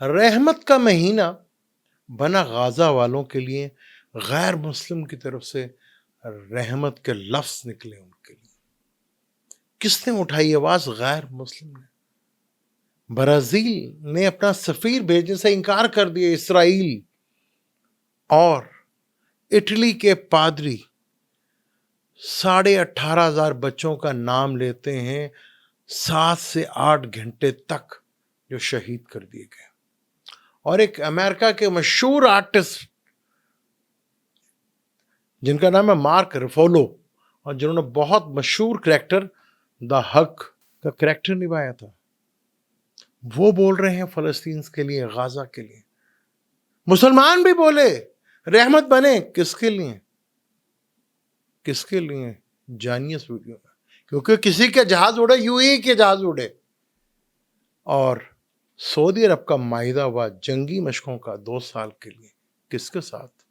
رحمت کا مہینہ بنا غازہ والوں کے لیے، غیر مسلم کی طرف سے رحمت کے لفظ نکلے ان کے لیے۔ کس نے اٹھائی آواز؟ غیر مسلم نے۔ برازیل نے اپنا سفیر بھیجنے سے انکار کر دیا۔ اسرائیل اور اٹلی کے پادری 18,500 بچوں کا نام لیتے ہیں 7 سے 8 گھنٹے تک، جو شہید کر دیے گئے۔ اور ایک امریکہ کے مشہور آرٹسٹ جن کا نام ہے مارک رفولو، اور جنہوں نے بہت مشہور کریکٹر دا ہک کا کریکٹر نبھایا تھا، وہ بول رہے ہیں فلسطین کے لیے، غازہ کے لیے۔ مسلمان بھی بولے رحمت بنے، کس کے لیے؟ کس کے لیے؟ جانیے اس ویڈیو میں، کیونکہ کسی کے جہاز اڑے، یو اے کے جہاز اڑے، اور سعودی عرب کا معاہدہ ہوا جنگی مشقوں کا 2 سال کے لیے، کس کے ساتھ؟